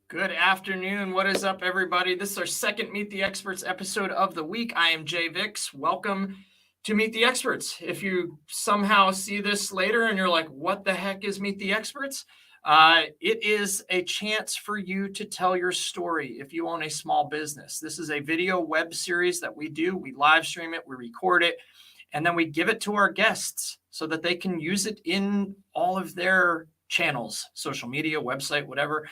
Good afternoon. What is up, everybody? This is our second Meet the Experts episode of the week. I am Jay Vix. Welcome to Meet the Experts. If you somehow see this later and you're like, what the heck is Meet the Experts? It is a chance for you to tell your story if you own a small business. This is a video web series that we do. We live stream it, we record it, and then we give it to our guests so that they can use it in all of their channels, social media, website, whatever.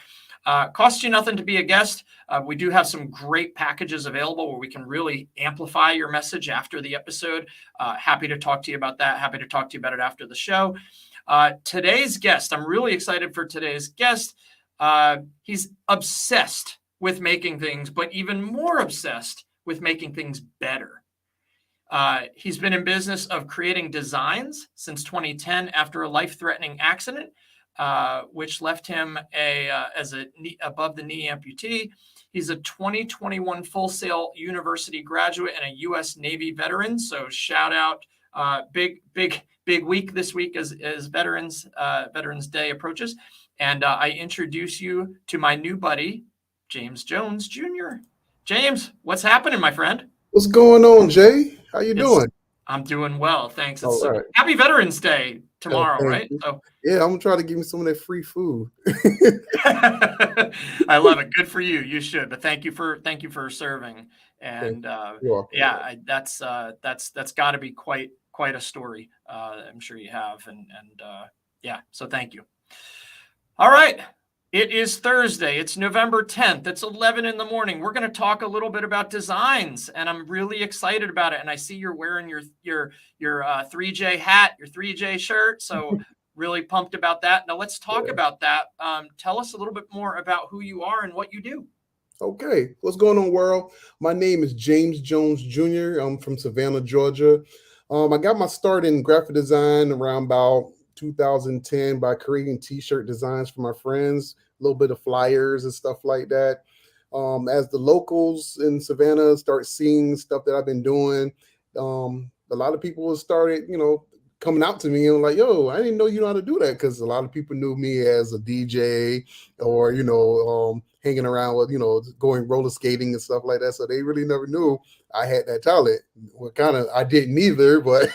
Costs you nothing to be a guest. We do have some great packages available where we can really amplify your message after the episode. Happy to talk to you about that. Happy to talk to you about it after the show. Today's guest, I'm really excited for today's guest. He's obsessed with making things, but even more obsessed with making things better. He's been in business of creating designs since 2010 after a life-threatening accident, which left him as a above the knee amputee. He's a 2021 Full Sail University graduate and a U.S. Navy veteran. So shout out, big week this week as Veterans Day approaches. And I introduce you to my new buddy, James Jones Jr. James, what's happening, my friend? What's going on, Jay? How you doing? I'm doing well, thanks. All It's right. Happy Veterans Day tomorrow, Thank right? you. So Yeah, I'm gonna try to give me some of that free food. I love it. Good for you. You should. But thank you for serving. Thank And you. You're welcome. yeah, that's got to be quite a story. I'm sure you have. And yeah, so thank you. All right. It is Thursday. It's November 10th. It's 11 in the morning. We're going to talk a little bit about designs, and I'm really excited about it. And I see you're wearing your 3J hat, your 3J shirt. So really pumped about that. Now let's talk about that. Tell us a little bit more about who you are and what you do. Okay, what's going on, world? My name is James Jones Jr. I'm from Savannah, Georgia. I got my start in graphic design around about 2010 by creating T-shirt designs for my friends, a little bit of flyers and stuff like that. As the locals in Savannah start seeing stuff that I've been doing, a lot of people have started, coming out to me and like, "Yo, I didn't know you know how to do that," because a lot of people knew me as a DJ or hanging around with going roller skating and stuff like that. So they really never knew I had that talent. Well, kind of I didn't either, but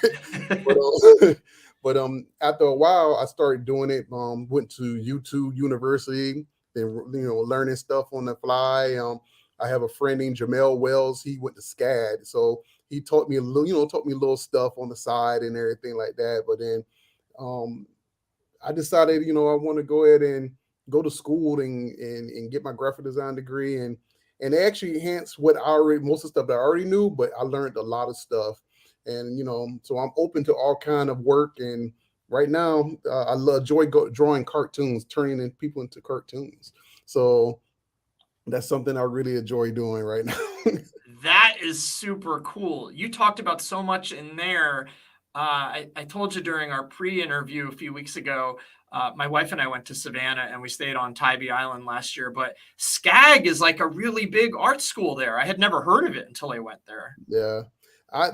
but after a while, I started doing it. Went to YouTube University, been learning stuff on the fly. I have a friend named Jamel Wells. He went to SCAD, so he taught me a little, taught me a little stuff on the side and everything like that. But then um, I decided, I want to go ahead and go to school and get my graphic design degree and it actually enhanced what I already most of the stuff that I already knew, but I learned a lot of stuff. And so I'm open to all kind of work. And right now, I love drawing cartoons, turning people into cartoons. So that's something I really enjoy doing right now. That is super cool. You talked about so much in there. I told you during our pre-interview a few weeks ago, my wife and I went to Savannah and we stayed on Tybee Island last year, but SCAG is like a really big art school there. I had never heard of it until I went there. Yeah. I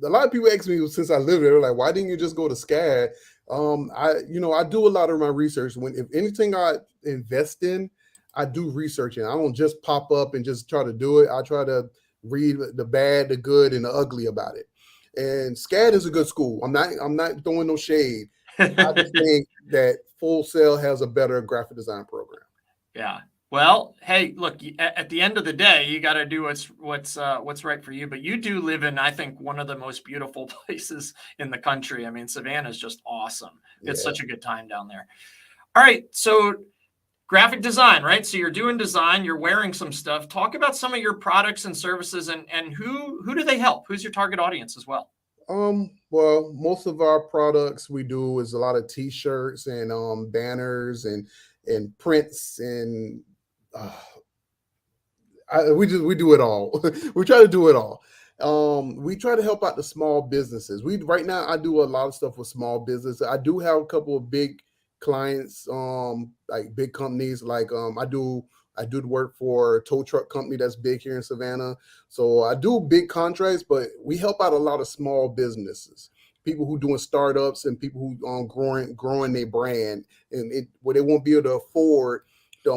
A lot of people ask me since I live there, like, why didn't you just go to SCAD? I do a lot of my research. If anything I invest in, I do research and I don't just pop up and just try to do it. I try to read the bad, the good, and the ugly about it. And SCAD is a good school. I'm not throwing no shade. I just think that Full Sail has a better graphic design program. Yeah. Well, hey, look, at the end of the day, you got to do what's right for you. But you do live in, I think, one of the most beautiful places in the country. I mean, Savannah is just awesome. It's Yeah. such a good time down there. All right. So graphic design, right? So you're doing design, you're wearing some stuff. Talk about some of your products and services and who do they help? Who's your target audience as well? Well, most of our products we do is a lot of t-shirts and banners and prints and uh, we do it all. We try to do it all. We try to help out the small businesses. We right now I do a lot of stuff with small business. I do have a couple of big clients, like big companies. Like I do work for a tow truck company that's big here in Savannah. So I do big contracts, but we help out a lot of small businesses, people who doing startups and people who growing their brand and where they won't be able to afford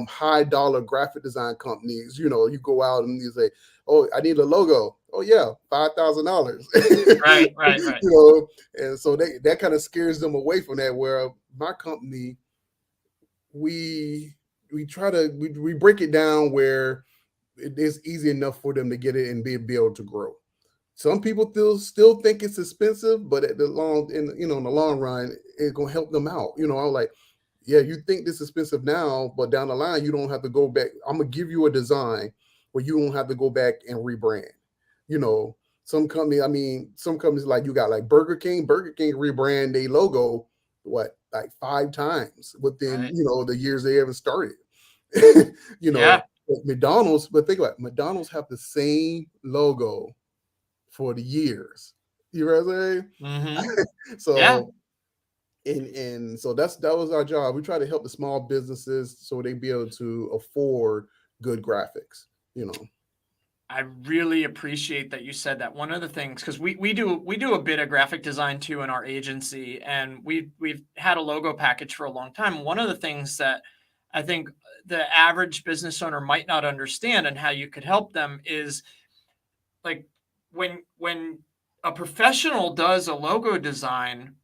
high dollar graphic design companies. You go out and you say, "Oh, I need a logo." Oh yeah, $5,000. Right, right, right. And so that kind of scares them away from that. Where my company, we we break it down where it is easy enough for them to get it and be able to grow. Some people still think it's expensive, but at the in the long run, it's gonna help them out. I was like, yeah, you think this is expensive now, but down the line, you don't have to go back. I'm gonna give you a design where you don't have to go back and rebrand. You know, some companies like you got like Burger King. Burger King rebrand their logo what like 5 times within Right. the years they ever started. you know, Yeah. McDonald's, but think about it, McDonald's have the same logo for the years. You know what I'm Mm-hmm. saying? Yeah. So and so that was our job. We try to help the small businesses so they be able to afford good graphics. You know. I really appreciate that you said that. One of the things, because we do a bit of graphic design too in our agency, and we've had a logo package for a long time. One of the things that I think the average business owner might not understand and how you could help them is like when a professional does a logo design,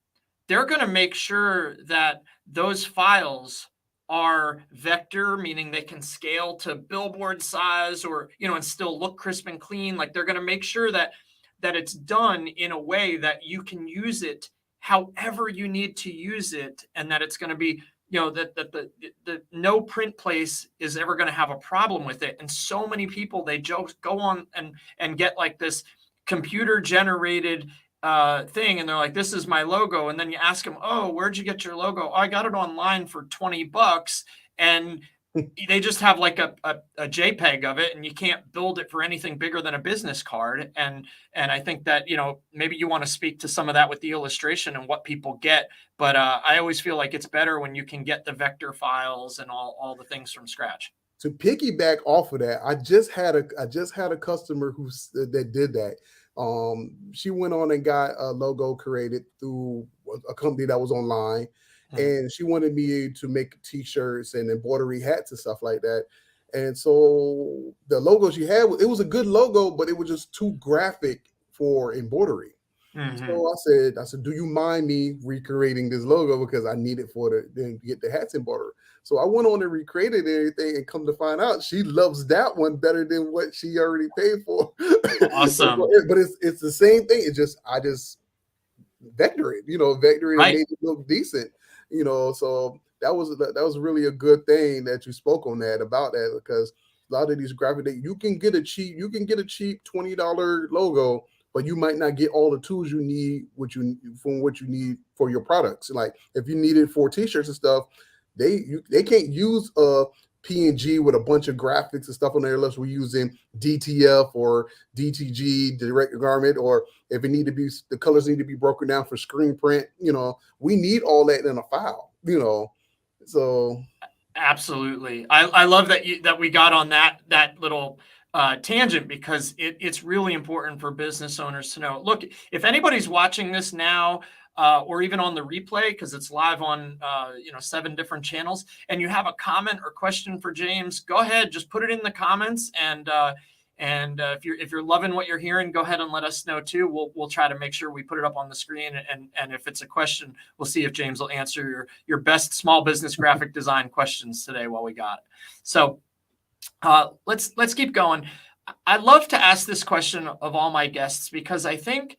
they're going to make sure that those files are vector, meaning they can scale to billboard size or, and still look crisp and clean. Like they're going to make sure that it's done in a way that you can use it however you need to use it, and that it's going to be, that the no print place is ever going to have a problem with it. And so many people, they just go on and get like this computer generated thing, and they're like, this is my logo. And then you ask them, oh, where'd you get your logo? Oh, I got it online for $20. And they just have like a JPEG of it, and you can't build it for anything bigger than a business card. And I think that, maybe you want to speak to some of that with the illustration and what people get. But I always feel like it's better when you can get the vector files and all the things from scratch. To piggyback off of that, I just had a customer that did that. She went on and got a logo created through a company that was online, and she wanted me to make T-shirts and embroidery hats and stuff like that. And so the logo she had, it was a good logo, but it was just too graphic for embroidery. Mm-hmm. So I said, do you mind me recreating this logo because I need it for to get the hats embroidered. So I went on and recreated everything, and come to find out, she loves that one better than what she already paid for. Awesome. But it's the same thing. I just vector it, vector it and Right. made it look decent, So that was really a good thing that you spoke on that about that, because a lot of these graphic, you can get a cheap $20 logo, but you might not get all the tools you need, what you need for your products. Like if you need it for T-shirts and stuff, they can't use a PNG with a bunch of graphics and stuff on there unless we're using DTF or DTG, direct garment, or if the colors need to be broken down for screen print. We need all that in a file. So Absolutely. I love that we got on that little tangent, because it's really important for business owners to know. Look, if anybody's watching this now, or even on the replay, because it's live on 7 different channels, and you have a comment or question for James, go ahead, just put it in the comments, and if you're loving what you're hearing, go ahead and let us know too. We'll try to make sure we put it up on the screen, and if it's a question, we'll see if James will answer your best small business graphic design questions today while we got it. So let's keep going. I love to ask this question of all my guests, because I think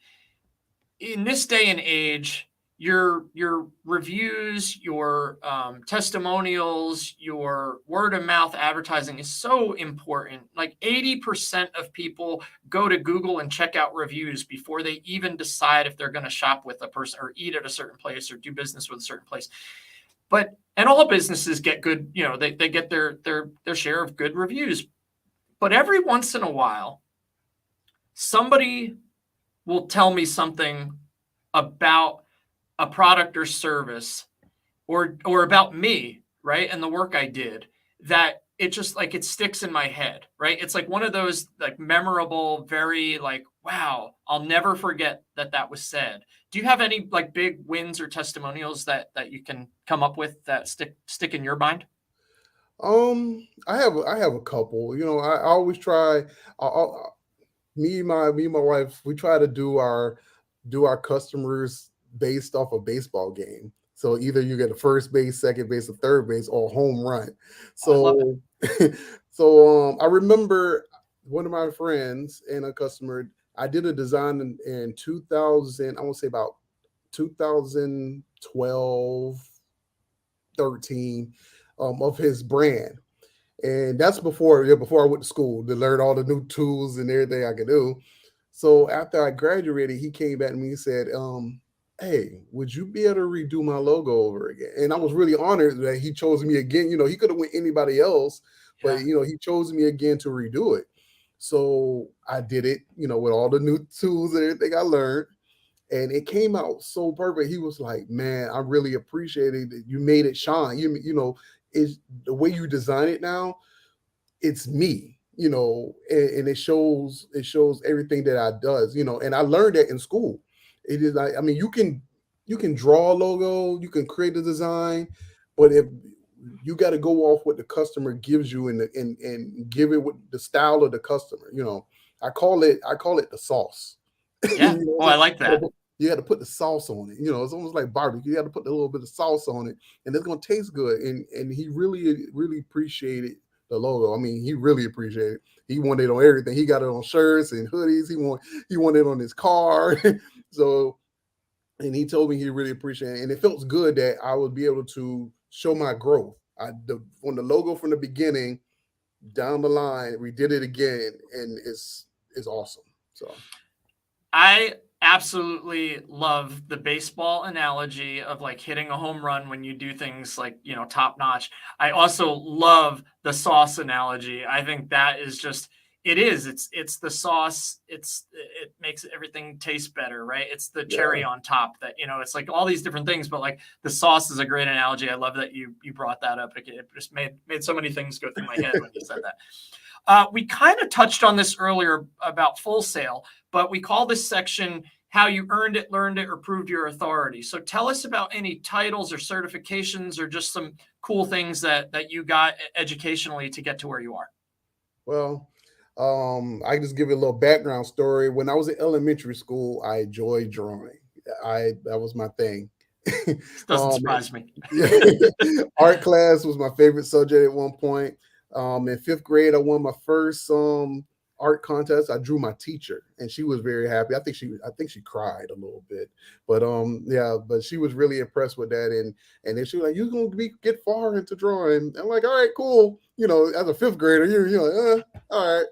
in this day and age, your reviews, your testimonials, your word of mouth advertising is so important. Like 80% of people go to Google and check out reviews before they even decide if they're going to shop with a person or eat at a certain place or do business with a certain place. And all businesses get good, they get their share of good reviews. But every once in a while, somebody will tell me something about a product or service, or about me, right, and the work I did, that it just like it sticks in my head, right? It's like one of those like memorable, very like, wow, I'll never forget that was said. Do you have any like big wins or testimonials that you can come up with that stick in your mind? I have a couple. You know, I always try. I, me and my wife, we try to do our customers based off a baseball game. So either you get a first base, second base, or third base, or home run. I love it. So so I remember one of my friends and a customer. I did a design in 2000. I want to say about 2012, 13, of his brand, and that's before, yeah, before I went to school to learn all the new tools and everything I could do. So after I graduated, he came back to me and said, "Hey, would you be able to redo my logo over again?" And I was really honored that he chose me again. You know, he could have went anybody else, but Yeah. you know, he chose me again to redo it. So I did it, you know, with all the new tools and everything I learned, and it came out so perfect. He was like, "Man, I really appreciated that you made it shine. You know, is the way you design it now, it's me, you know, and it shows everything that I does, you know, and I learned that in school. It is like, I mean, you can draw a logo, you can create a design, but if you got to go off what the customer gives you and give it with the style of the customer, you know. I call it the sauce. Yeah. You know, Oh, I like that. you got to put the sauce on it. You know, it's almost like barbecue. You got to put a little bit of sauce on it, and it's gonna taste good. And he really appreciated the logo. I mean, he really appreciated it. He wanted it on everything. He got it on shirts and hoodies. He wanted it on his car. So, and he told me he really appreciated it, and it felt good that I would be able to show my growth. On the logo from the beginning down the line, we did it again, and it's awesome. So I absolutely love the baseball analogy of like hitting a home run when you do things like, top notch. I also love the sauce analogy. I think that is just it's the sauce. It makes everything taste better, right? It's the cherry yeah, on top that, it's like all these different things, but like the sauce is a great analogy. I love that you brought that up. It just made so many things go through my head when you said that. We kind of touched on this earlier about Full Sail, but we call this section how you earned it, learned it, or proved your authority. So tell us about any titles or certifications or just some cool things that you got educationally to get to where you are. well, I just give you a little background story. When I was in elementary school, I enjoyed drawing. I That was my thing. This doesn't um, surprise me. art class was my favorite subject at one point. In fifth grade, I won my first art contest. I drew my teacher, and she was very happy. I think she cried a little bit, but yeah, but she was really impressed with that, and then she was like, "You're gonna get far into drawing." I'm like, "All right, cool." You know, as a fifth grader, you're like, all right.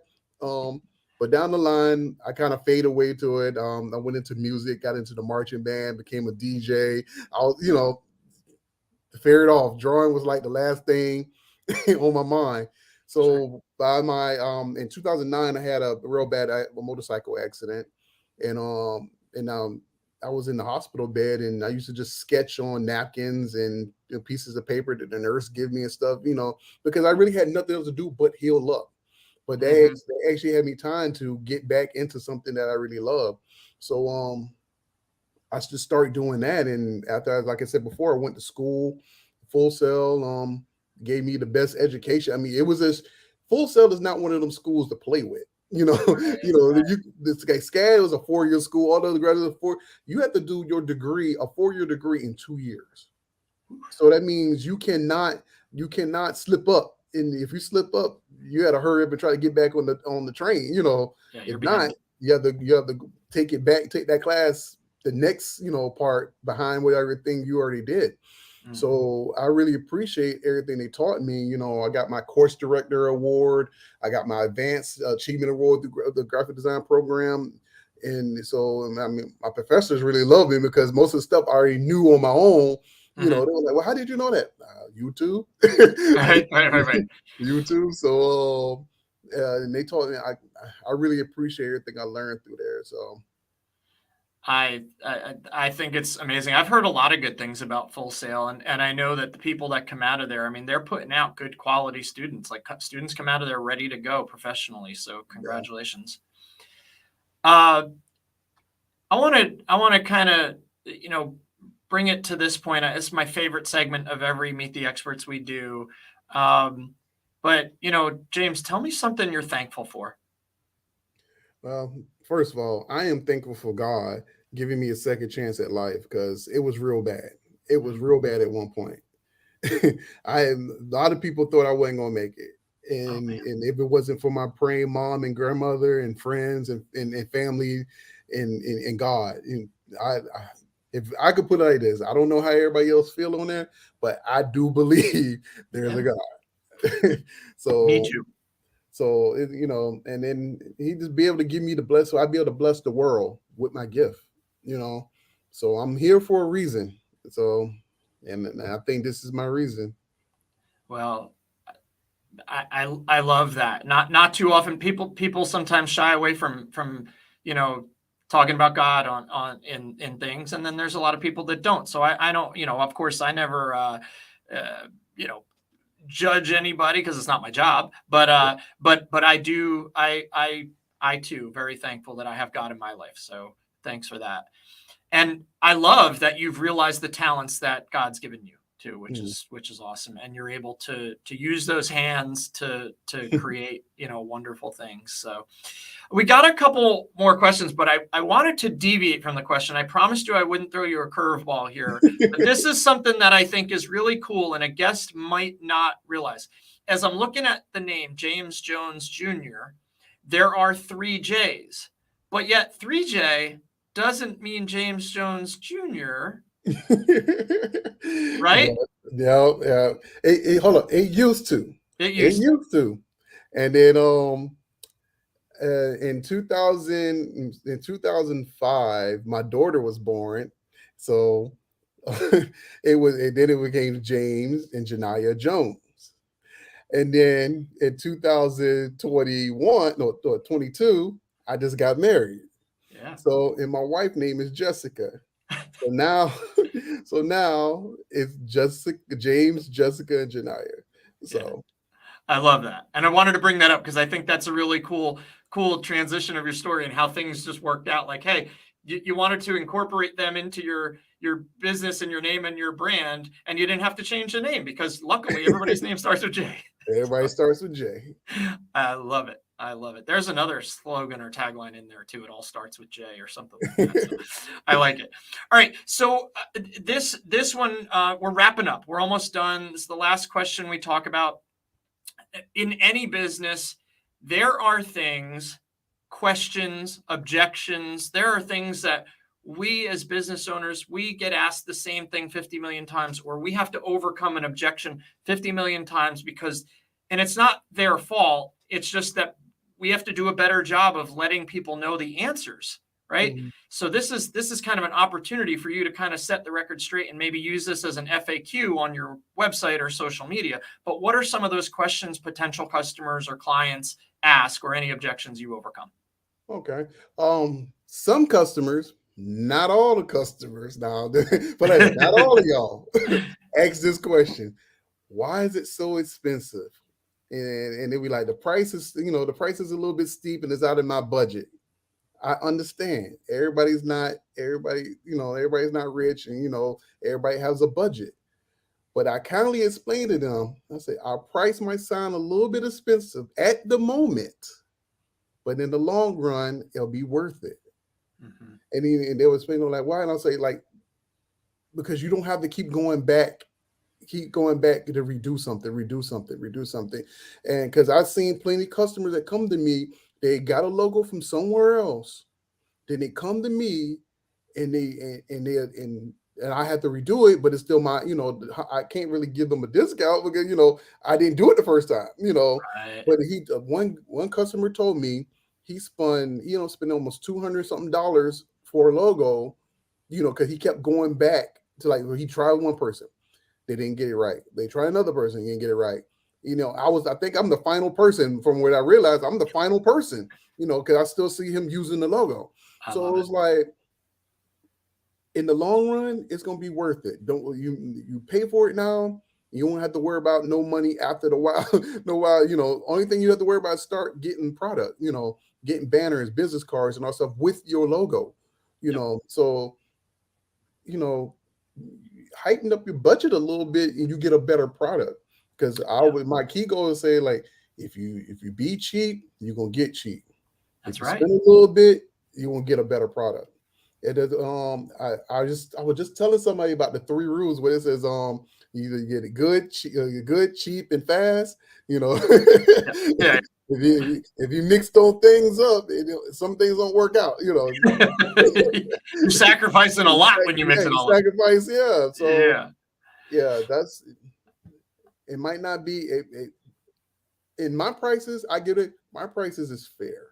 But down the line, I kind of fade away to it. I went into music, got into the marching band, became a DJ. I was, you know, to fair it off, drawing was like the last thing on my mind. Sure. So by my in 2009, I had a real bad motorcycle accident, and I was in the hospital bed, and I used to just sketch on napkins and pieces of paper that the nurse give me and stuff, you know, because I really had nothing else to do but heal up. But Mm-hmm. they actually had me time to get back into something that I really love. So I just started doing that, and after, like I said before, I went to school. Full Sail gave me the best education. I mean, it was this Full Sail is not one of them schools to play with. You know, Right. you know, Right. this guy SCAD was a 4 year school. All the other graduates are four. You have to do your degree, a 4 year degree, in 2 years. So that means you cannot slip up. And if you slip up, you got to hurry up and try to get back on the train. You know, Yeah, you're if not, behind. you have to take it back, take that class, the next part behind what everything you already did. Mm. So I really appreciate everything they taught me. You know, I got my course director award, I got my advanced achievement award through the graphic design program. And so, I mean, my professors really loved me because most of the stuff I already knew on my own. You know, Mm-hmm. they were like, "Well, how did you know that?" YouTube, Right. Right. Right. Right. YouTube. So, and they taught me. I really appreciate everything I learned through there. So, I think it's amazing. I've heard a lot of good things about Full Sail, and I know that the people that come out of there, I mean, they're putting out good quality students. Like students come out of there ready to go professionally. So yeah, congratulations. Uh, I want to kind of bring it to this point. It's my favorite segment of every Meet the Experts we do. But James, tell me something you're thankful for. Well, first of all, I am thankful for God giving me a second chance at life because it was real bad. It was real bad at one point. A lot of people thought I wasn't gonna make it. Oh And if it wasn't for my praying mom and grandmother and friends and family and God, I if I could put it like this, I don't know how everybody else feel on that, but I do believe there's a man. God. Me so too. and then he just be able to give me the bless, so I'd be able to bless the world with my gift, you know. So I'm here for a reason. So, and I think this is my reason. Well, I love that. Not too often people sometimes shy away from you know talking about God in things, and then there's a lot of people that don't. So I don't of course I never you know judge anybody because it's not my job. But I do I too very thankful that I have God in my life. So thanks for that. And I love that you've realized the talents that God's given you too, Mm. which is awesome, and you're able to use those hands to create wonderful things. So we got a couple more questions, but I wanted to deviate from the question. I promised you I wouldn't throw you a curveball here, but this is something that I think is really cool and a guest might not realize. As I'm looking at the name James Jones Jr., there are three J's, but yet 3J doesn't mean James Jones Jr., yeah, right? yeah. Hold on. It used to. It It used to. used to. And then in 2005, my daughter was born. So it became James and Janiyah Jones. And then in 2021, no, 22, I just got married. Yeah. So, and my wife's name is Jessica. So now, so now it's Jessica, James, Jessica, and Janiyah. Yeah. So I love that. And I wanted to bring that up because I think that's a really cool transition of your story and how things just worked out. Like, hey, you wanted to incorporate them into your business and your name and your brand, and you didn't have to change the name because luckily everybody's name starts with J. everybody starts with J. I love it. I love it. There's another slogan or tagline in there too. It all starts with J or something like that. So I like it. All right. So this one we're wrapping up. We're almost done. This is the last question we talk about. In any business, there are things, questions, objections. There are things that we as business owners, we get asked the same thing 50 million times, or we have to overcome an objection 50 million times because, and it's not their fault. It's just that we have to do a better job of letting people know the answers, right? Mhm. So this is kind of an opportunity for you to kind of set the record straight and maybe use this as an FAQ on your website or social media. But what are some of those questions potential customers or clients ask, or any objections you overcome? Okay. Some customers, not all the customers now, but not all of y'all ask this question. Why is it so expensive? And they be like, the price is, the price is a little bit steep and it's out of my budget. I understand. Everybody's not rich, and everybody has a budget. But I kindly explained to them, I say, our price might sound a little bit expensive at the moment, but in the long run, it'll be worth it. Mm-hmm. And they would explain, like, why? And I'll say, like, because you don't have to keep going back to redo something. And because I've seen plenty of customers that come to me, they got a logo from somewhere else. Then they come to me and and I have to redo it, but it's still my, I can't really give them a discount because I didn't do it the first time, Right. But one customer told me he spent almost $200 something for a logo, because he kept going back to, like, he tried one person, they didn't get it right. They tried another person, he didn't get it right. I think I'm the final person. From what I realized, I'm the final person, because I still see him using the logo. I So love it it. was like, in the long run, it's gonna be worth it. Don't you pay for it now? You won't have to worry about no money after the while. No while, only thing you have to worry about is start getting product, getting banners, business cards, and all stuff with your logo. Yep. So you know, heighten up your budget a little bit, and you get a better product. Because my key goal is say like, if you be cheap, you're gonna get cheap. That's If you right. spend a little bit, you're gonna get a better product. It is I was just telling somebody about the 3 rules where it says you either get it good, cheap, and fast. You know, Yeah. if you mix those things up, some things don't work out. You know, You're sacrificing a lot when you mix it you all up. sacrifice. Yeah, so Yeah. that's it. Might not be in my prices. I get it. My prices is fair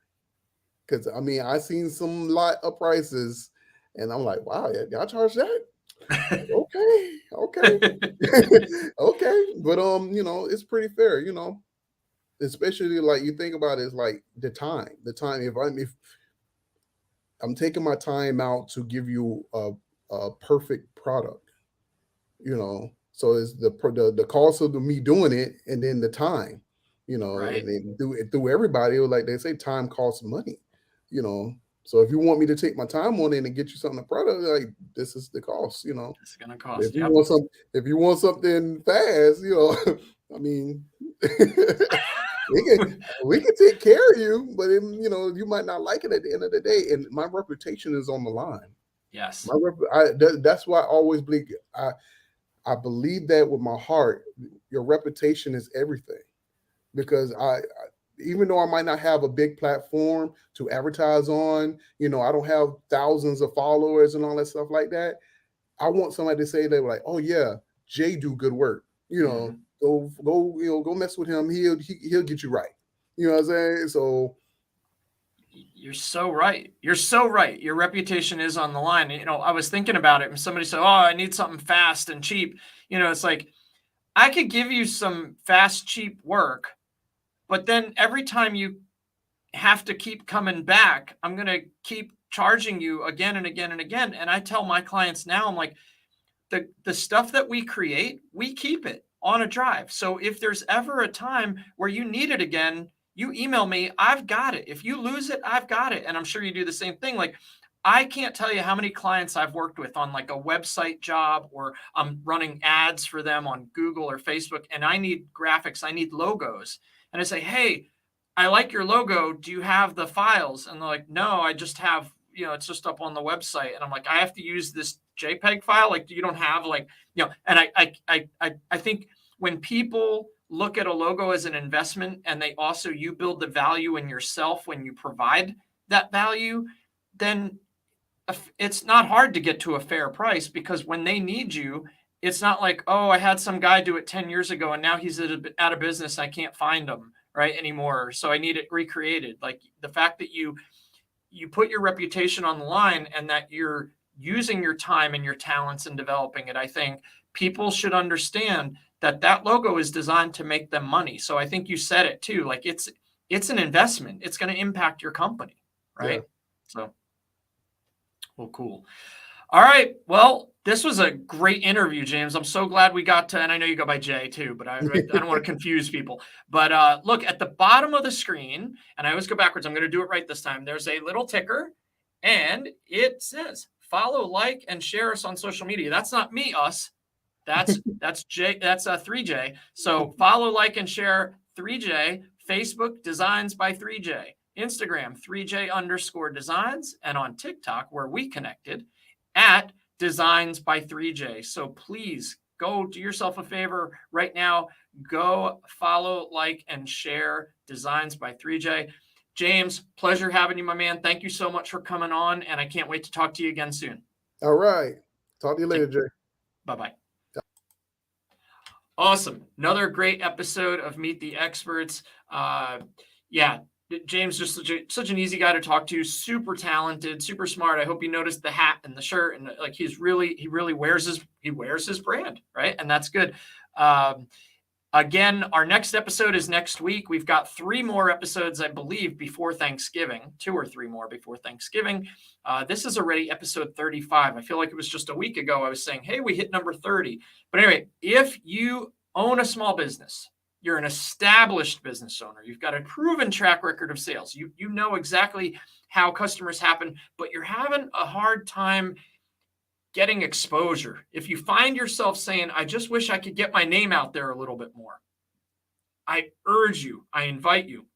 because I mean I seen some lot of prices, and I'm like, wow, y'all charge that? Okay, okay, okay. But you know, it's pretty fair. You know, especially like you think about it, it's like the time. The time. If I'm taking my time out to give you a perfect product, you know, so it's the cost of me doing it, and then the time, you know, Right. and then through everybody, like they say, time costs money, you know. So if you want me to take my time on it and get you something, a product, like this is the cost, you know. It's going to If cost. you Yep. want if you want something fast, you know, I mean, we can take care of you, but you know, you might not like it at the end of the day. And my reputation is on the line. Yes. That's why I always believe. I believe that with my heart. Your reputation is everything, because even though I might not have a big platform to advertise on, you know, I don't have thousands of followers and all that stuff like that. I want somebody to say, they were like, oh yeah, Jay do good work. You know, go mess with him. He'll get you right. You know what I'm saying? So You're so right. You're so right. Your reputation is on the line. You know, I was thinking about it and somebody said, "Oh, I need something fast and cheap." You know, it's like I could give you some fast, cheap work, but then every time you have to keep coming back, I'm going to keep charging you again and again and again. And I tell my clients now, I'm like, the stuff that we create, we keep it on a drive. So if there's ever a time where you need it again, you email me, I've got it. If you lose it, I've got it. And I'm sure you do the same thing. Like, I can't tell you how many clients I've worked with on like a website job, or I'm running ads for them on Google or Facebook, and I need graphics, I need logos. And I say, hey, I like your logo. Do you have the files? And they're like, no, I just have, you know, it's just up on the website. And I'm like, I have to use this JPEG file. Like, you don't have like, you know, and I think when people look at a logo as an investment, and they also, you build the value in yourself when you provide that value, then it's not hard to get to a fair price, because when they need you, it's not like, oh, I had some guy do it 10 years ago and now he's out of business. I can't find him right anymore. So I need it recreated. Like, the fact that you put your reputation on the line, and that you're using your time and your talents in developing it, I think people should understand that that logo is designed to make them money. So I think you said it too. Like, it's an investment. It's going to impact your company, right? yeah. So, well, cool. All right. Well, this was a great interview, James. I'm so glad we got to, and I know you go by Jay too, but I don't want to confuse people. But look at the bottom of the screen, and I always go backwards. I'm going to do it right this time. There's a little ticker, and it says follow, like, and share us on social media. That's not me, us. That's J. That's 3J. So follow, like, and share 3J. Facebook, Designs by 3J. Instagram, 3J_designs, and on TikTok, where we connected, at Designs by 3J. So please go do yourself a favor right now. Go follow, like, and share Designs by 3J. James, pleasure having you, my man. Thank you so much for coming on, and I can't wait to talk to you again soon. All right. Talk to you later, Jay. Bye-bye. Awesome. Another great episode of Meet the Experts. Yeah, James, just such an easy guy to talk to. Super talented, super smart. I hope you noticed the hat and the shirt, and like he really wears his brand, right? And that's good. Again, our next episode is next week. We've got 3 more episodes, I believe, before Thanksgiving, 2 or 3 more before Thanksgiving. This is already episode 35. I feel like it was just a week ago I was saying, hey, we hit number 30. But anyway, if you own a small business, you're an established business owner, you've got a proven track record of sales, you know exactly how customers happen, but you're having a hard time getting exposure. If you find yourself saying, I just wish I could get my name out there a little bit more, I urge you, I invite you,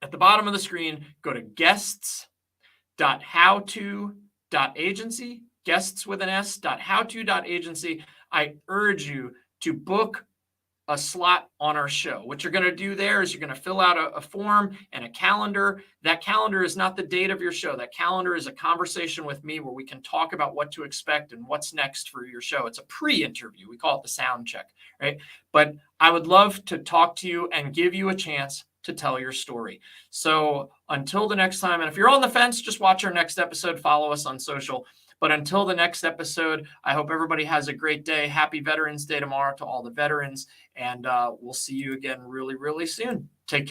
at the bottom of the screen, go to guests.howto.agency, guests with an s.howto.agency. I urge you to book a slot on our show. What you're going to do there is you're going to fill out a form and a calendar. That calendar is not the date of your show. That calendar is a conversation with me where we can talk about what to expect and what's next for your show. It's a pre-interview. We call it the sound check, right? But I would love to talk to you and give you a chance to tell your story. So until the next time, and if you're on the fence, just watch our next episode, follow us on social. But until the next episode, I hope everybody has a great day. Happy Veterans Day tomorrow to all the veterans. And we'll see you again really, really soon. Take care.